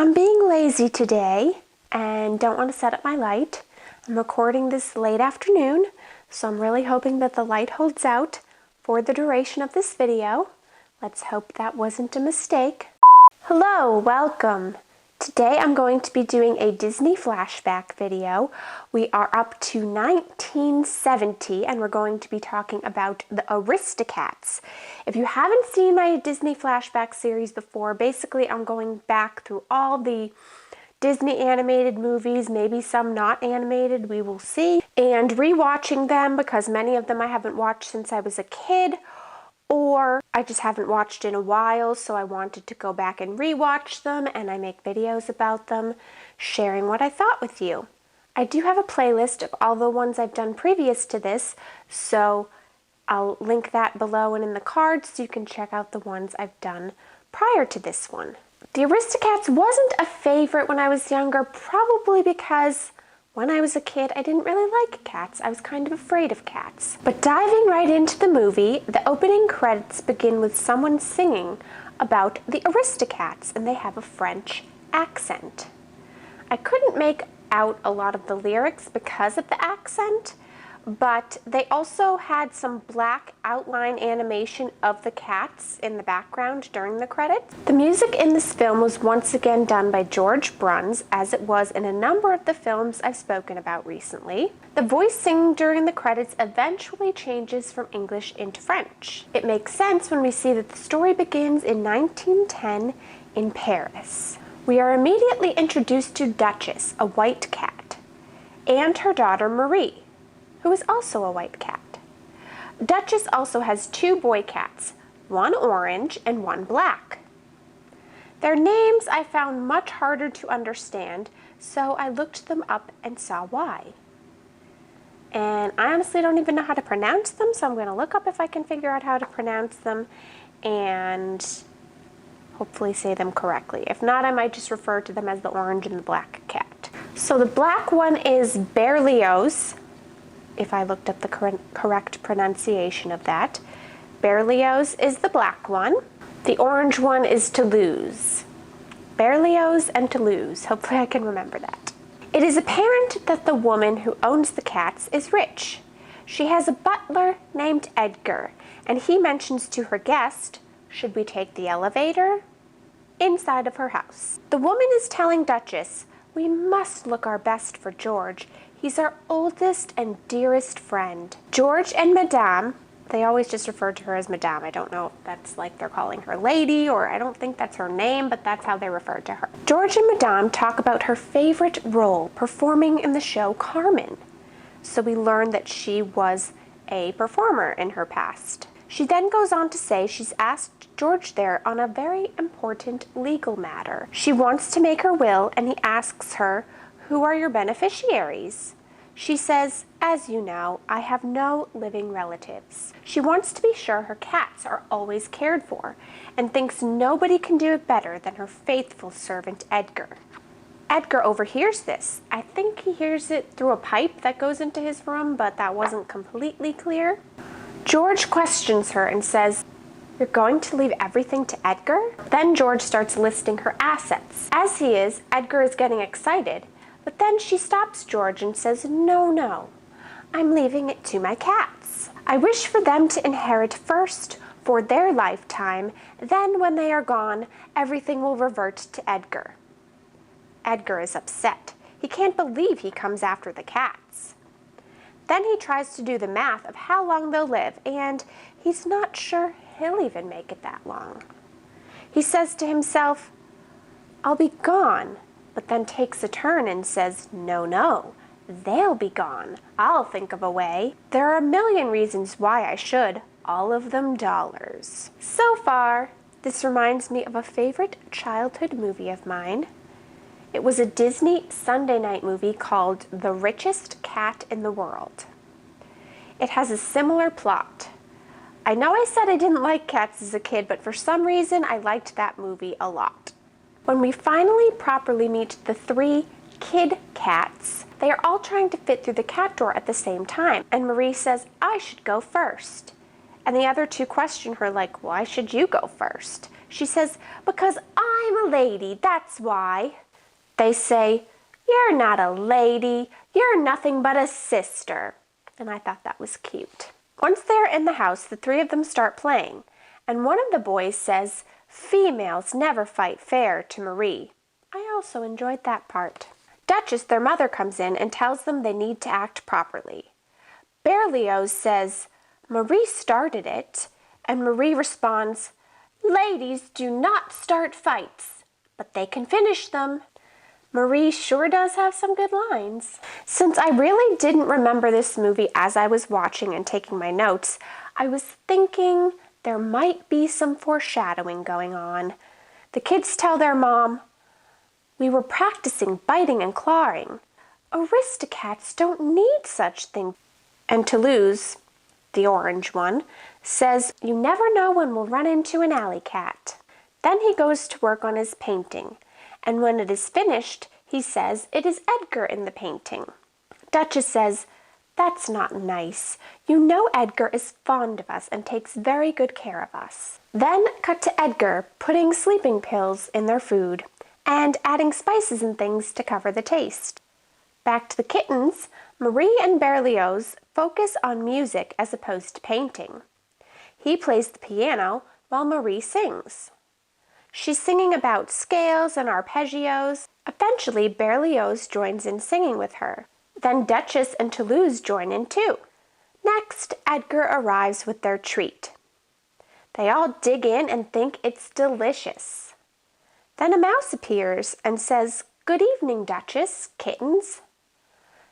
I'm being lazy today and don't want to set up my light. I'm recording this late afternoon, so I'm really hoping that the light holds out for the duration of this video. Let's hope that wasn't a mistake. Hello, welcome. Today I'm going to be doing a Disney Flashback video. We are up to 1970 and we're going to be talking about the Aristocats. If you haven't seen my Disney Flashback series before, basically I'm going back through all the Disney animated movies, maybe some not animated, we will see, and rewatching them because many of them I haven't watched since I was a kid, or I just haven't watched in a while, so I wanted to go back and rewatch them, and I make videos about them, sharing what I thought with you. I do have a playlist of all the ones I've done previous to this, so I'll link that below and in the cards so you can check out the ones I've done prior to this one. The Aristocats wasn't a favorite when I was younger, probably because when I was a kid, I didn't really like cats. I was kind of afraid of cats. But diving right into the movie, the opening credits begin with someone singing about the Aristocats, and they have a French accent. I couldn't make out a lot of the lyrics because of the accent, but they also had some black outline animation of the cats in the background during the credits. The music in this film was once again done by George Bruns, as it was in a number of the films I've spoken about recently. The voice singing during the credits eventually changes from English into French. It makes sense when we see that the story begins in 1910 in Paris. We are immediately introduced to Duchess, a white cat, and her daughter Marie, who is also a white cat. Duchess also has two boy cats, one orange and one black. Their names I found much harder to understand, so I looked them up and saw why. And I honestly don't even know how to pronounce them, so I'm going to look up if I can figure out how to pronounce them and hopefully say them correctly. If not, I might just refer to them as the orange and the black cat. So the black one is Berlioz, if I looked up the correct pronunciation of that. Berlioz is the black one. The orange one is Toulouse. Berlioz and Toulouse. Hopefully I can remember that. It is apparent that the woman who owns the cats is rich. She has a butler named Edgar, and he mentions to her guest, should we take the elevator? Inside of her house. The woman is telling Duchess, we must look our best for George. He's our oldest and dearest friend. George and Madame, they always just refer to her as Madame. I don't know if that's like they're calling her lady, or I don't think that's her name, but that's how they refer to her. George and Madame talk about her favorite role, performing in the show Carmen. So we learn that she was a performer in her past. She then goes on to say she's asked George there on a very important legal matter. She wants to make her will, and he asks her, who are your beneficiaries? She says, as you know, I have no living relatives. She wants to be sure her cats are always cared for, and thinks nobody can do it better than her faithful servant Edgar. Edgar overhears this. I think he hears it through a pipe that goes into his room, but that wasn't completely clear. George questions her and says, you're going to leave everything to Edgar? Then George starts listing her assets. As he is, Edgar is getting excited. But then she stops George and says, no, I'm leaving it to my cats. I wish for them to inherit first for their lifetime, then when they are gone, everything will revert to Edgar. Edgar is upset. He can't believe he comes after the cats. Then he tries to do the math of how long they'll live, and he's not sure he'll even make it that long. He says to himself, I'll be gone, but then takes a turn and says, no, they'll be gone. I'll think of a way. There are a million reasons why I should, all of them dollars. So far, this reminds me of a favorite childhood movie of mine. It was a Disney Sunday night movie called The Richest Cat in the World. It has a similar plot. I know I said I didn't like cats as a kid, but for some reason I liked that movie a lot. When we finally properly meet the three kid cats, they are all trying to fit through the cat door at the same time, and Marie says, I should go first. And the other two question her like, why should you go first? She says, "Because I'm a lady, that's why." They say, "You're not a lady, you're nothing but a sister." And I thought that was cute. Once they're in the house, the three of them start playing, and one of the boys says, "Females never fight fair," to Marie. I also enjoyed that part. Duchess, their mother, comes in and tells them they need to act properly. Berlioz says, "Marie started it," and Marie responds, "Ladies do not start fights, but they can finish them." Marie sure does have some good lines. Since I really didn't remember this movie as I was watching and taking my notes, I was thinking there might be some foreshadowing going on. The kids tell their mom, "We were practicing biting and clawing. Aristocats don't need such things." And Toulouse, the orange one, says, "You never know when we'll run into an alley cat." Then he goes to work on his painting, and when it is finished, he says it is Edgar in the painting. Duchess says, "That's not nice. You know Edgar is fond of us and takes very good care of us." Then cut to Edgar putting sleeping pills in their food and adding spices and things to cover the taste. Back to the kittens, Marie and Berlioz focus on music as opposed to painting. He plays the piano while Marie sings. She's singing about scales and arpeggios. Eventually, Berlioz joins in singing with her. Then Duchess and Toulouse join in too. Next, Edgar arrives with their treat. They all dig in and think it's delicious. Then a mouse appears and says, "Good evening, Duchess, kittens."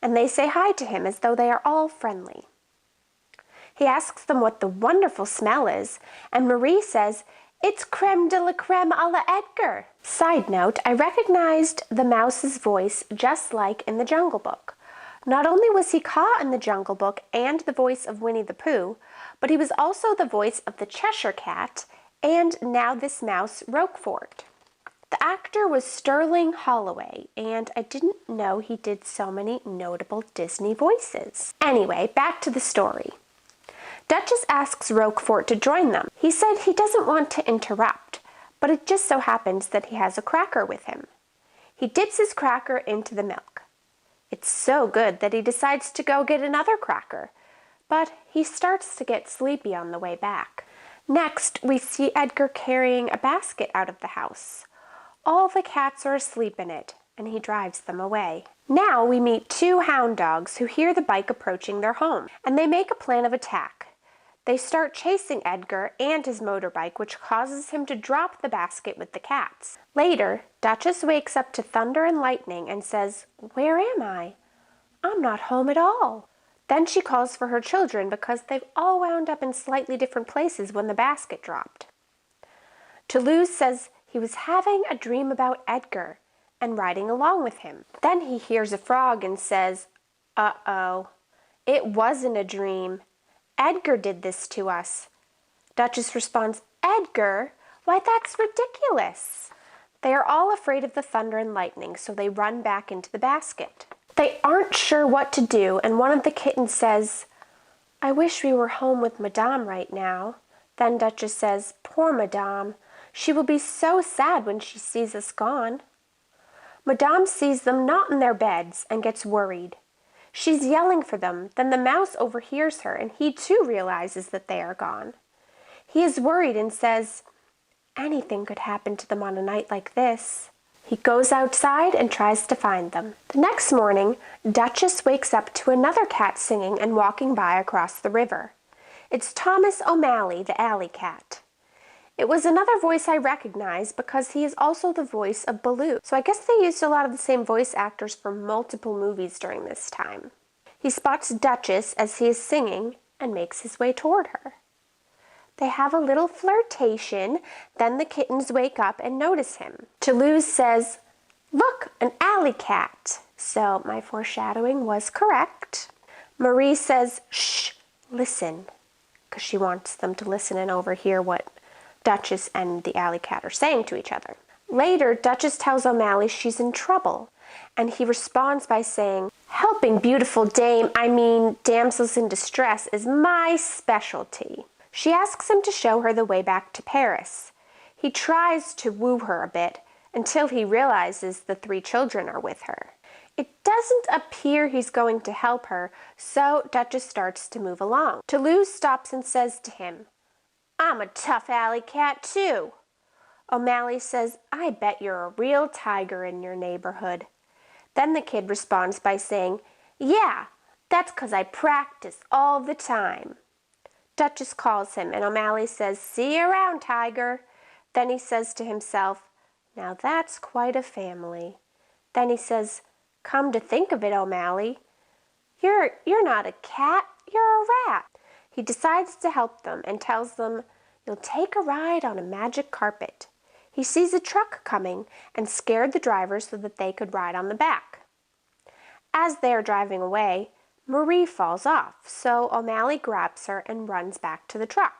And they say hi to him as though they are all friendly. He asks them what the wonderful smell is, and Marie says, "It's creme de la creme a la Edgar." Side note, I recognized the mouse's voice just like in the Jungle Book. Not only was he Kaa in the Jungle Book and the voice of Winnie the Pooh, but he was also the voice of the Cheshire Cat and now this mouse, Roquefort. The actor was Sterling Holloway, and I didn't know he did so many notable Disney voices. Anyway, back to the story. Duchess asks Roquefort to join them. He said he doesn't want to interrupt, but it just so happens that he has a cracker with him. He dips his cracker into the milk. It's so good that he decides to go get another cracker, but he starts to get sleepy on the way back. Next, we see Edgar carrying a basket out of the house. All the cats are asleep in it, and he drives them away. Now we meet two hound dogs who hear the bike approaching their home, and they make a plan of attack. They start chasing Edgar and his motorbike, which causes him to drop the basket with the cats. Later, Duchess wakes up to thunder and lightning and says, "Where am I? I'm not home at all." Then she calls for her children because they've all wound up in slightly different places when the basket dropped. Toulouse says he was having a dream about Edgar and riding along with him. Then he hears a frog and says, "Uh-oh, it wasn't a dream. Edgar did this to us." Duchess responds, "Edgar? Why, that's ridiculous." They are all afraid of the thunder and lightning, so they run back into the basket. They aren't sure what to do, and one of the kittens says, "I wish we were home with Madame right now." Then Duchess says, "Poor Madame. She will be so sad when she sees us gone." Madame sees them not in their beds and gets worried. She's yelling for them, then the mouse overhears her, and he too realizes that they are gone. He is worried and says, "Anything could happen to them on a night like this." He goes outside and tries to find them. The next morning, Duchess wakes up to another cat singing and walking by across the river. It's Thomas O'Malley, the alley cat. It was another voice I recognized because he is also the voice of Baloo. So I guess they used a lot of the same voice actors for multiple movies during this time. He spots Duchess as he is singing and makes his way toward her. They have a little flirtation, then the kittens wake up and notice him. Toulouse says, "Look, an alley cat." So my foreshadowing was correct. Marie says, "Shh, listen," because she wants them to listen and overhear what Duchess and the alley cat are saying to each other. Later, Duchess tells O'Malley she's in trouble, and he responds by saying, "Helping beautiful damsels in distress is my specialty." She asks him to show her the way back to Paris. He tries to woo her a bit until he realizes the 3 children are with her. It doesn't appear he's going to help her, so Duchess starts to move along. Toulouse stops and says to him, "I'm a tough alley cat too." O'Malley says, "I bet you're a real tiger in your neighborhood." Then the kid responds by saying, "Yeah, that's 'cause I practice all the time." Duchess calls him and O'Malley says, "See you around, tiger." Then he says to himself, "Now that's quite a family." Then he says, "Come to think of it, O'Malley, you're not a cat, you're a rat." He decides to help them and tells them, "You'll take a ride on a magic carpet." He sees a truck coming and scared the driver so that they could ride on the back. As they are driving away, Marie falls off, so O'Malley grabs her and runs back to the truck.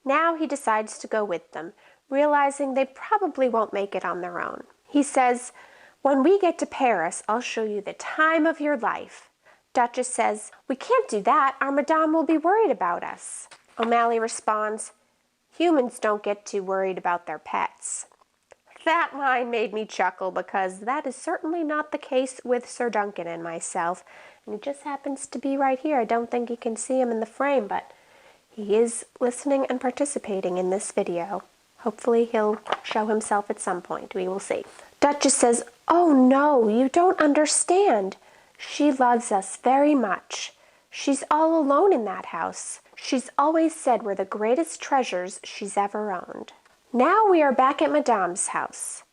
Now he decides to go with them, realizing they probably won't make it on their own. He says, "When we get to Paris, I'll show you the time of your life." Duchess says, "We can't do that, our madame will be worried about us." O'Malley responds, "Humans don't get too worried about their pets." That line made me chuckle because that is certainly not the case with Sir Duncan and myself, and he just happens to be right here. I don't think you can see him in the frame, but he is listening and participating in this video. Hopefully he'll show himself at some point. We will see. Duchess says, "Oh no, you don't understand. She loves us very much. She's all alone in that house. She's always said we're the greatest treasures she's ever owned." Now we are back at Madame's house.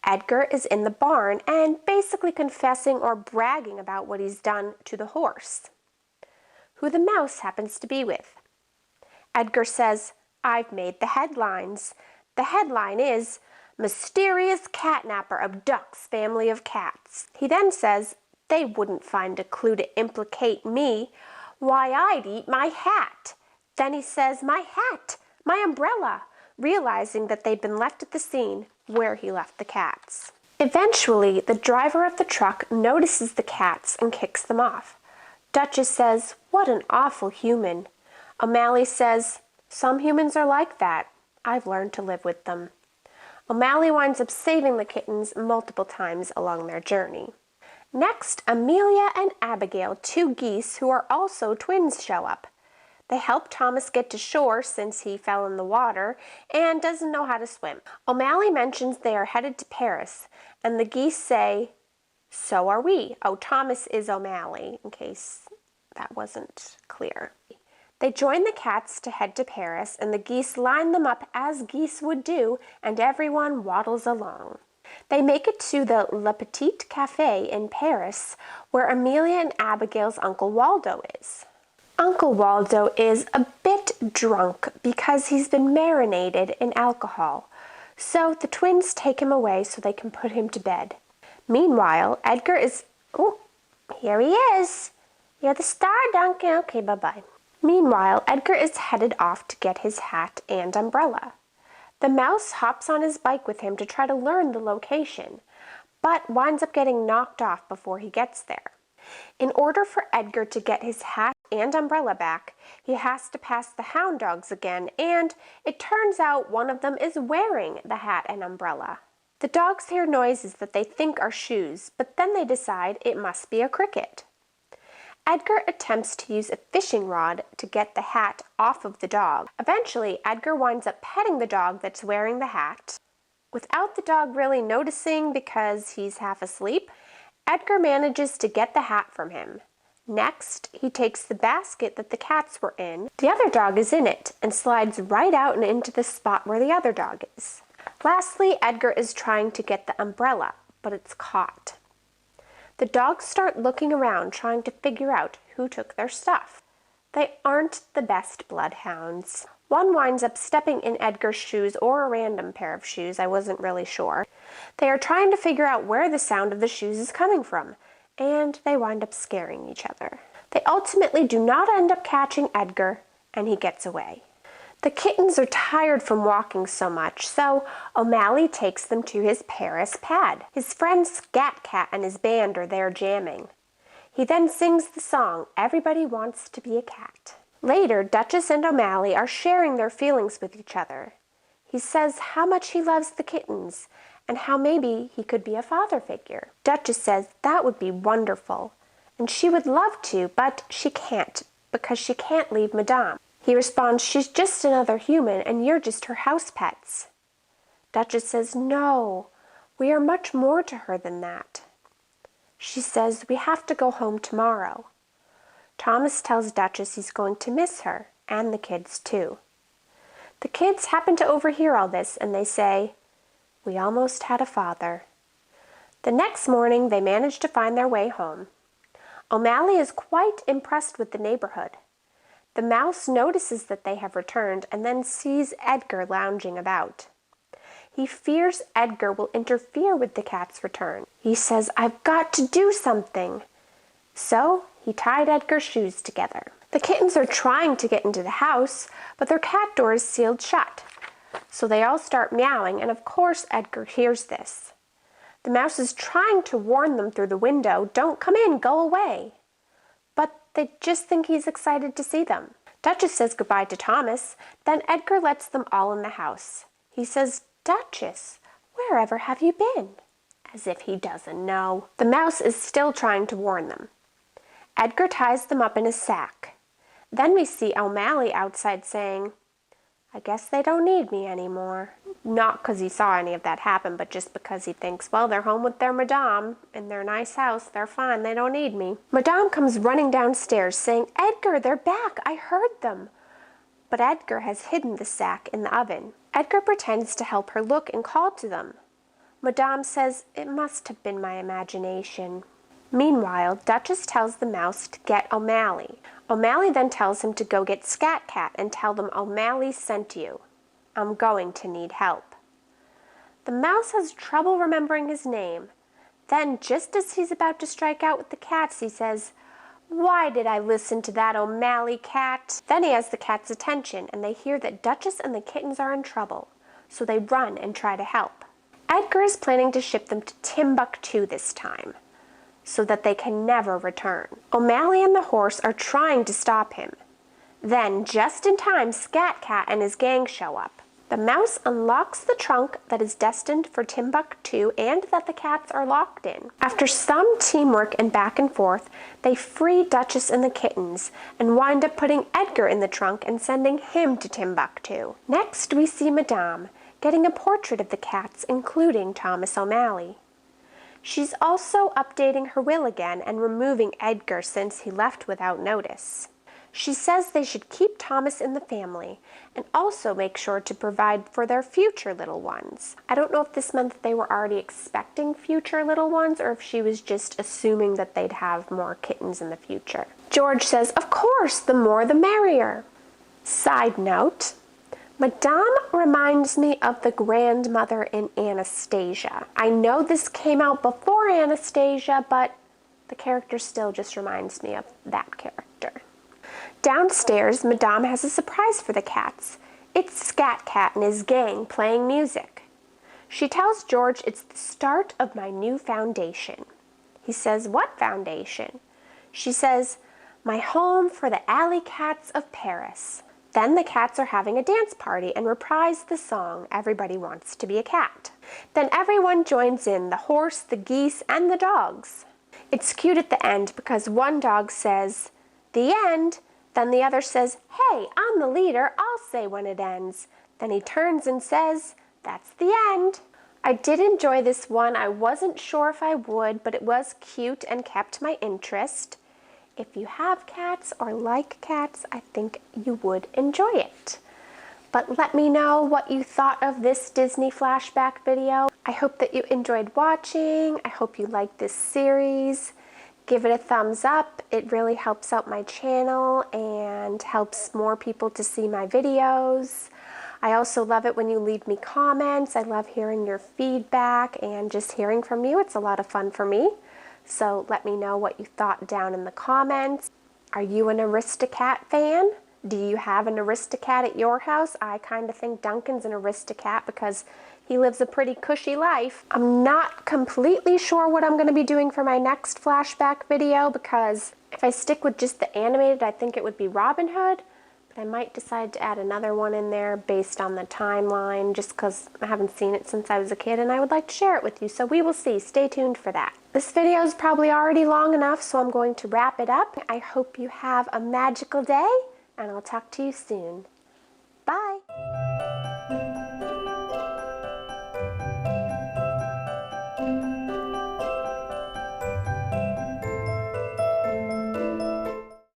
Edgar is in the barn and basically confessing or bragging about what he's done to the horse, who the mouse happens to be with. Edgar says, "I've made the headlines. The headline is, 'Mysterious Catnapper Abducts Family of Cats.'" He then says, "They wouldn't find a clue to implicate me. Why, I'd eat my hat." Then he says, "My hat, my umbrella," realizing that they'd been left at the scene where he left the cats. Eventually, the driver of the truck notices the cats and kicks them off. Duchess says, "What an awful human." O'Malley says, "Some humans are like that. I've learned to live with them." O'Malley winds up saving the kittens multiple times along their journey. Next, Amelia and Abigail, 2 geese who are also twins, show up. They help Thomas get to shore since he fell in the water and doesn't know how to swim. O'Malley mentions they are headed to Paris, and the geese say, "So are we." Oh, Thomas is O'Malley, in case that wasn't clear. They join the cats to head to Paris, and the geese line them up as geese would do, and everyone waddles along. They make it to the Le Petit Café in Paris, where Amelia and Abigail's Uncle Waldo is. Uncle Waldo is a bit drunk because he's been marinated in alcohol, so the twins take him away so they can put him to bed. Meanwhile, Edgar is... Oh, here he is. You're the star, Duncan. Okay, bye-bye. Meanwhile, Edgar is headed off to get his hat and umbrella. The mouse hops on his bike with him to try to learn the location, but winds up getting knocked off before he gets there. In order for Edgar to get his hat and umbrella back, he has to pass the hound dogs again, and it turns out one of them is wearing the hat and umbrella. The dogs hear noises that they think are shoes, but then they decide it must be a cricket. Edgar attempts to use a fishing rod to get the hat off of the dog. Eventually, Edgar winds up petting the dog that's wearing the hat. Without the dog really noticing because he's half asleep, Edgar manages to get the hat from him. Next, he takes the basket that the cats were in. The other dog is in it and slides right out and into the spot where the other dog is. Lastly, Edgar is trying to get the umbrella, but it's caught. The dogs start looking around trying to figure out who took their stuff. They aren't the best bloodhounds. One winds up stepping in Edgar's shoes or a random pair of shoes, I wasn't really sure. They are trying to figure out where the sound of the shoes is coming from, and they wind up scaring each other. They ultimately do not end up catching Edgar, and he gets away. The kittens are tired from walking so much, so O'Malley takes them to his Paris pad. His friend Scat Cat and his band are there jamming. He then sings the song, "Everybody Wants to Be a Cat." Later, Duchess and O'Malley are sharing their feelings with each other. He says how much he loves the kittens and how maybe he could be a father figure. Duchess says that would be wonderful, and she would love to, but she can't because she can't leave Madame. He responds, she's just another human and you're just her house pets. Duchess says, no, we are much more to her than that. She says, we have to go home tomorrow. Thomas tells Duchess he's going to miss her, and the kids too. The kids happen to overhear all this, and they say, we almost had a father. The next morning, they manage to find their way home. O'Malley is quite impressed with the neighborhood. The mouse notices that they have returned and then sees Edgar lounging about. He fears Edgar will interfere with the cat's return. He says, I've got to do something. So he tied Edgar's shoes together. The kittens are trying to get into the house, but their cat door is sealed shut. So they all start meowing, and of course Edgar hears this. The mouse is trying to warn them through the window, don't come in, go away. But they just think he's excited to see them. Duchess says goodbye to Thomas, then Edgar lets them all in the house. He says, Duchess, wherever have you been? As if he doesn't know. The mouse is still trying to warn them. Edgar ties them up in a sack. Then we see O'Malley outside saying, I guess they don't need me anymore. Not because he saw any of that happen, but just because he thinks, well, they're home with their Madame in their nice house. They're fine. They don't need me. Madame comes running downstairs saying, Edgar, they're back. I heard them. But Edgar has hidden the sack in the oven. Edgar pretends to help her look and call to them. Madame says, it must have been my imagination. Meanwhile, Duchess tells the mouse to get O'Malley. O'Malley then tells him to go get Scat Cat and tell them O'Malley sent you. I'm going to need help. The mouse has trouble remembering his name. Then, just as he's about to strike out with the cats, he says, why did I listen to that O'Malley cat? Then he has the cat's attention, and they hear that Duchess and the kittens are in trouble, so they run and try to help. Edgar is planning to ship them to Timbuktu this time, so that they can never return. O'Malley and the horse are trying to stop him. Then, just in time, Scat Cat and his gang show up. The mouse unlocks the trunk that is destined for Timbuktu and that the cats are locked in. After some teamwork and back and forth, they free Duchess and the kittens and wind up putting Edgar in the trunk and sending him to Timbuktu. Next, we see Madame getting a portrait of the cats, including Thomas O'Malley. She's also updating her will again and removing Edgar since he left without notice. She says they should keep Thomas in the family and also make sure to provide for their future little ones. I don't know if this meant that they were already expecting future little ones or if she was just assuming that they'd have more kittens in the future. George says, of course, the more the merrier. Side note, Madame reminds me of the grandmother in Anastasia. I know this came out before Anastasia, but the character still just reminds me of that character. Downstairs, Madame has a surprise for the cats. It's Scat Cat and his gang playing music. She tells George it's the start of my new foundation. He says, what foundation? She says, my home for the alley cats of Paris. Then the cats are having a dance party and reprise the song, Everybody Wants to Be a Cat. Then everyone joins in, the horse, the geese, and the dogs. It's cute at the end because one dog says, the end. Then the other says, hey, I'm the leader, I'll say when it ends. Then he turns and says, that's the end. I did enjoy this one. I wasn't sure if I would, but it was cute and kept my interest. If you have cats or like cats, I think you would enjoy it. But let me know what you thought of this Disney Flashback video. I hope that you enjoyed watching. I hope you liked this series. Give it a thumbs up. It really helps out my channel and helps more people to see my videos. I also love it when you leave me comments. I love hearing your feedback and just hearing from you. It's a lot of fun for me. So let me know what you thought down in the comments. Are you an Aristocat fan? Do you have an Aristocat at your house? I kind of think Duncan's an Aristocat because he lives a pretty cushy life. I'm not completely sure what I'm going to be doing for my next flashback video because if I stick with just the animated, I think it would be Robin Hood. But I might decide to add another one in there based on the timeline, just because I haven't seen it since I was a kid and I would like to share it with you, so we will see. Stay tuned for that. This video is probably already long enough, so I'm going to wrap it up. I hope you have a magical day, and I'll talk to you soon.